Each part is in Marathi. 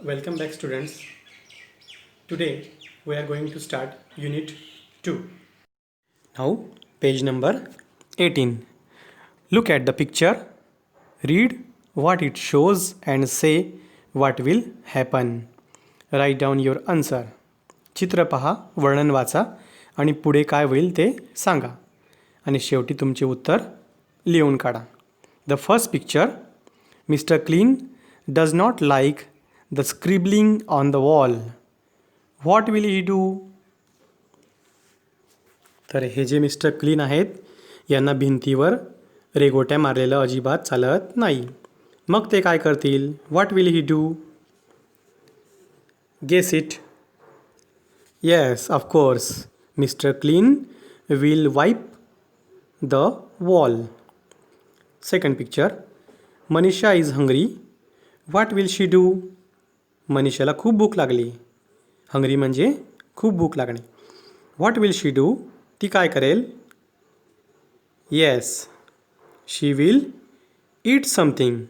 Welcome back, students. Today we are going to start Unit 2. Now, page number 18. Look at the picture, read what it shows, and say what will happen. Write down your answer. चित्र पहा, वर्णन वाचा आणि पुढे काय होईल ते सांगा. आणि शेवटी तुमचे उत्तर लिहून काढा. The first picture, Mr. Clean does not like the scribbling on the wall. What will he do? तर हे जे मिस्टर क्लीन आहेत यांना भिंतीवर रेघोट्या मारलेलं अजिबात चालत नाही. मग ते काय करतील? What will he do? Guess it. Yes, of course. Mr. Clean will wipe the wall. Second picture. Manisha is hungry. What will she do? मनीषाला खूप भूक लागली. हंग्री म्हणजे खूप भूक लागणे. What will she do? ती काय करेल? Yes, she will eat something.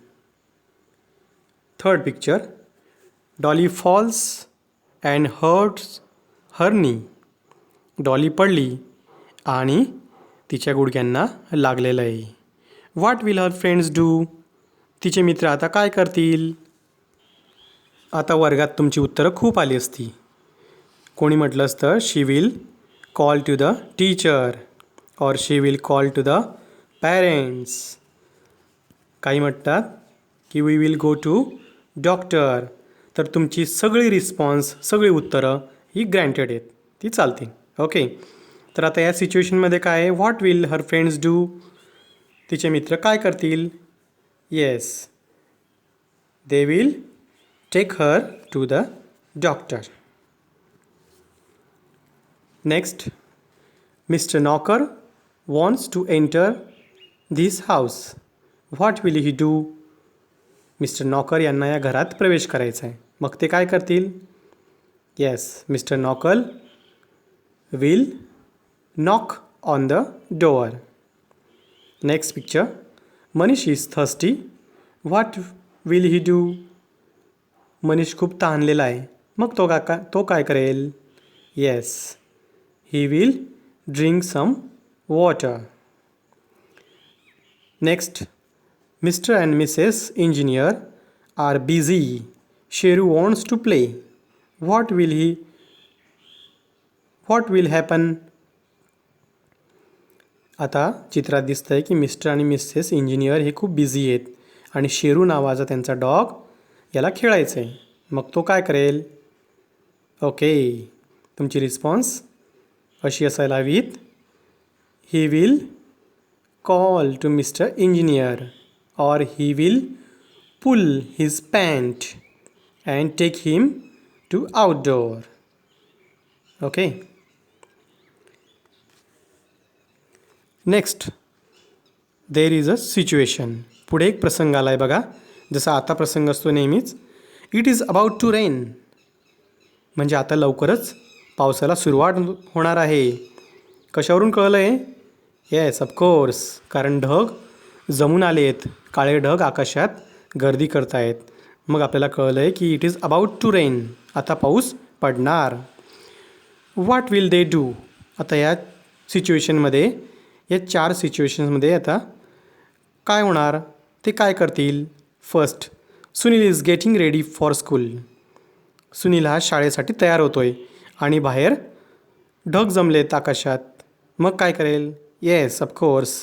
Third picture. Dolly falls and hurts her knee. Dolly पडली आणि तिच्या गुडघ्यांना लागलेलं आहे. What will her friends do? तिचे मित्र आता काय करतील? आता वर्गात तुमची उत्तरं खूप आली असती. कोणी म्हटलं असतं she will call to the teacher or she will call to the parents. काही म्हणतात की we will go to doctor. तर तुमची सगळी रिस्पॉन्स, सगळी उत्तरं ही ग्रँटेड आहेत, ती चालतील. ओके. तर आता या सिच्युएशनमध्ये काय आहे? What will her friends do? तिचे मित्र काय करतील? Yes, they will take her to the doctor. Next, Mr. Knocker wants to enter this house. What will he do? Mr. Knocker यांना या घरात प्रवेश करायचा आहे. मग ते काय करतील? Yes, Mr. Knocker will knock on the door. Next picture. Manish is thirsty. What will he do? Manish खूप तहानलेला आहे. मग तो काय करेल? Yes, he will drink some water. Next, mister and missus engineer are busy. Sheru wants to play. What will happen? आता चित्रात दिसतं आहे की मिस्टर आणि मिसेस इंजिनियर हे खूप बिझी आहेत आणि शेरू नावाचा त्यांचा डॉग याला खेळायचं आहे. मग तो काय करेल? ओके, तुमची रिस्पॉन्स अशी असायला हवीत. He will call to mister engineer or he will pull his pant and take him to outdoor. Okay. Next, there is a situation. पुढे एक प्रसंग आला आहे बघा. जसा आता प्रसंग असतो नेहमीच. It is about to rain. म्हणजे आता लवकरच पावसाला सुरुवात होणार आहे. कशावरून कळलं आहे? येस, ऑफकोर्स, कारण ढग जमून आले आहेत. काळे ढग आकाशात गर्दी करत आहेत. मग आपल्याला कळलं आहे की it is about to rain. आता पाऊस पडणार. What will they do? आता या सिच्युएशनमध्ये, या 4 सिच्युएशन्समध्ये आता काय होणार? ते काय करतील? First, Sunil is getting ready for school. Sunil हा शाळेसाठी तयार होतो आहे आणि बाहेर ढग जमलेत आकाशात. मग काय करेल? Yes, of course,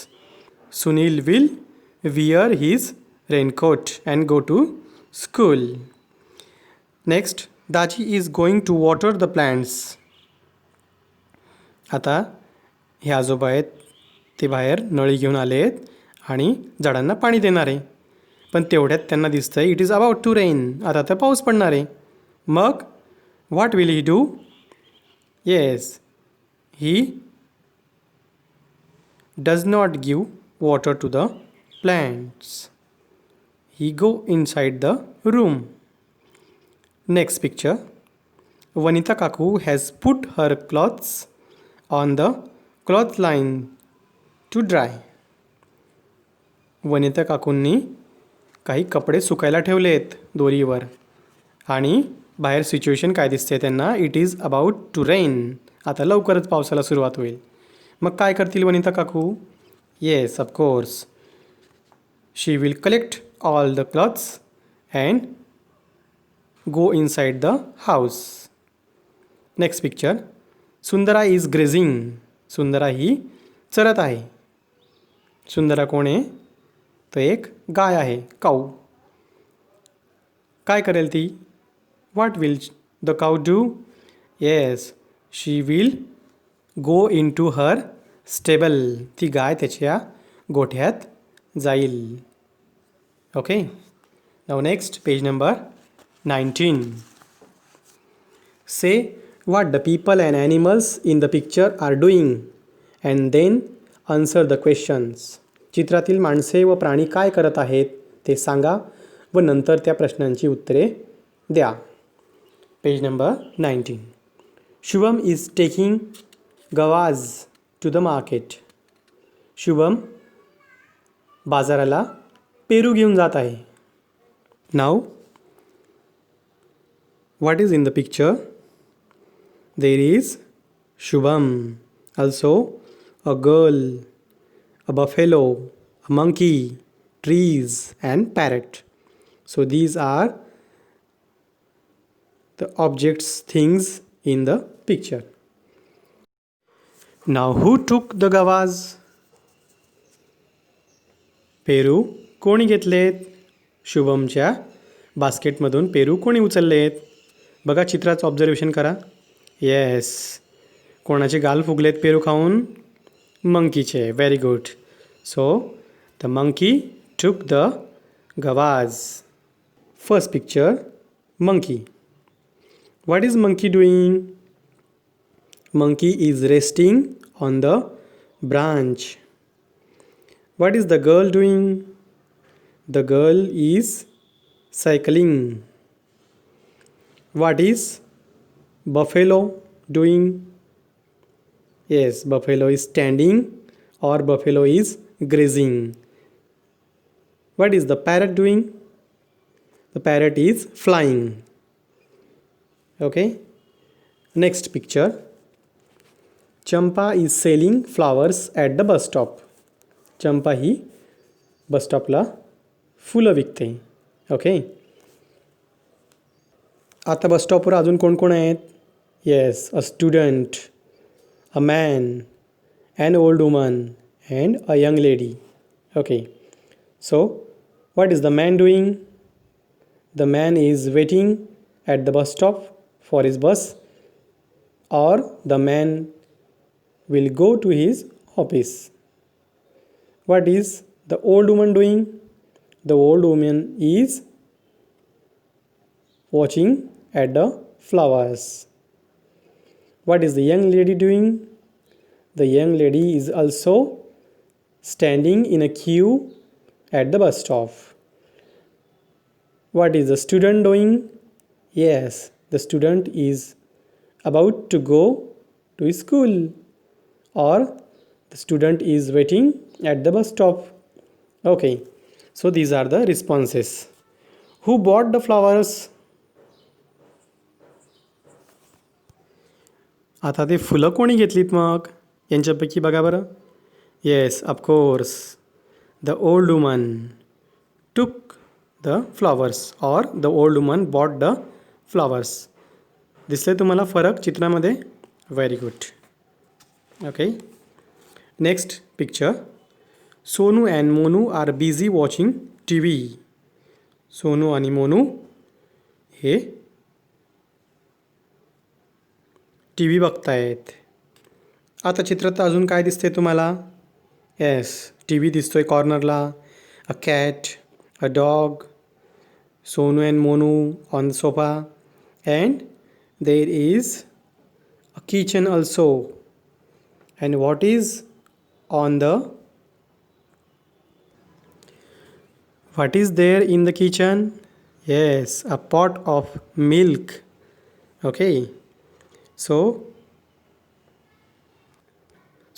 Sunil will wear his raincoat and go to school. Next, Daji is going to water the plants. आता हे आजोबा आहेत ते बाहेर नळी घेऊन आले आहेत आणि झाडांना पाणी देणार आहे. पण तेवढ्यात त्यांना दिसतं आहे it is about to rain. आता तर पाऊस पडणार आहे. मग what will he do? Yes, he does not give water to the plants. He go inside the room. Next picture. Vanita kaku has put her clothes on the cloth line to dry. Vanita काकूंनी काही कपडे सुकायला ठेवले आहेत दोरीवर आणि बाहेर सिच्युएशन काय दिसते त्यांना, it is about to rain. आता लवकरच पावसाला सुरुवात होईल. मग काय करतील वनिता काकू? Yes, of course. She will collect all the clothes and go inside the house. Next picture. Sundara is grazing. Sundara ही चरत आहे. सुंदरा कोण आहे? तर एक गाय आहे, काऊ. काय करेल ती? What will the cow do? Yes, she will go in to her stable. ती गाय त्याच्या गोठ्यात जाईल. Okay. Now next, page number 19. Say what the people and animals in the picture are doing and then answer the questions. चित्रातील माणसे व प्राणी काय करत आहेत ते सांगा व नंतर त्या प्रश्नांची उत्तरे द्या. Page number 19. Shubham is taking guavas to the market. Shubham बाजाराला पेरू घेऊन जात आहे. नाव what is in the picture? There is Shubham, also a girl, a buffalo, a monkey, trees and parrot. So these are the objects, things in the picture. Now who took the gavas? पेरू कोणी घेतलेत? शुभमच्या बास्केटमधून पेरू कोणी उचललेत? बघा, चित्राचं ऑब्झर्वेशन करा. येस, कोणाचे गाल फुगलेत पेरू खाऊन? मंकीचे. Very good. So the monkey took the guavas. First picture, monkey. What is monkey doing? Monkey is resting on the branch. What is the girl doing? The girl is cycling. What is buffalo doing? Yes, buffalo is standing or buffalo is grazing. What is the parrot doing? The parrot is flying. Okay. Next picture. Champa is selling flowers at the bus stop. चंपा ही बस स्टॉपला फुलं विकते. ओके. आता बस स्टॉपवर अजून कोण कोण आहेत? Yes, a student, a man, an old woman and a young lady. Okay. So what is the man doing? The man is waiting at the bus stop for his bus, or the man will go to his office. What is the old woman doing? The old woman is watching at the flowers. What is the young lady doing? The young lady is also standing in a queue at the bus stop. What is the student doing? Yes, the student is about to go to school, or the student is waiting at the bus stop. Okay, so these are the responses. Who bought the flowers? आता ते फुलं कोणी घेतलीत मग? यांच्यापैकी बघा बरं. Yes, of course, the old woman took the flowers, or the old woman bought the flowers. दिसले तुम्हाला फरक चित्रामध्ये? Very good. Okay. Next picture. Sonu and Monu are busy watching T V. Sonu आणि मोनू हे टी व्ही बघतायत. आता चित्रात अजून काय दिसते तुम्हाला? येस, टी व्ही दिसतोय कॉर्नरला, a cat, a dog, Sonu and Monu on the sofa, and there is a kitchen also. And what is on the what is there in the kitchen? Yes, a pot of milk. Okay, so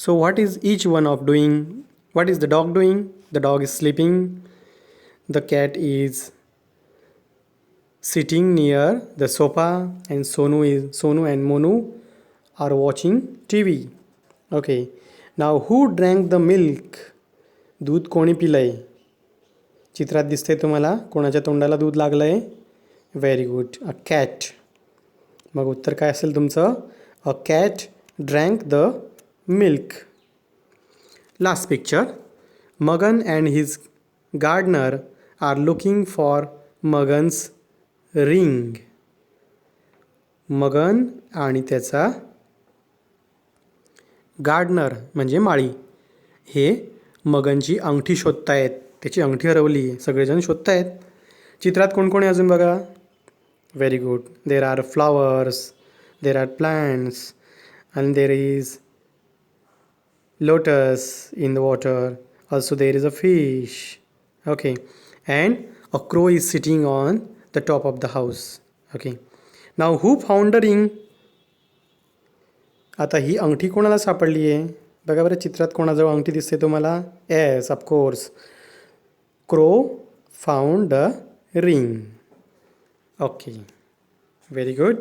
what is each one of doing? What is the dog doing? The dog is sleeping. The cat is sitting near the sofa, and Sonu and Monu are watching TV. Okay. Now who drank the milk? दूध कोणी पिलंय? चित्रात दिसतंय तुम्हाला कोणाच्या तोंडाला दूध लागलंय? Very good, a cat. मग उत्तर काय असेल तुमचं? A cat drank the milk. Last picture. Magan and his gardener are looking for Magan's ring. Magan आणि त्याचा गार्डनर म्हणजे माळी हे मगनची अंगठी शोधतायत. त्याची अंगठी हरवली आहे, सगळेजण शोधतायत. चित्रात कोण कोण आहे अजून बघा? Very good. There are flowers, there are plants, and there is lotus in the water. Also there is a fish. Okay. And a crow is sitting on the top of the house. Okay. Now who found the ring? आता ही अंगठी कोणाला सापडली आहे? बघा बरं चित्रात कोणाजवळ अंगठी दिसते तुम्हाला? Yes, of course. Crow found the ring. Okay. Very good.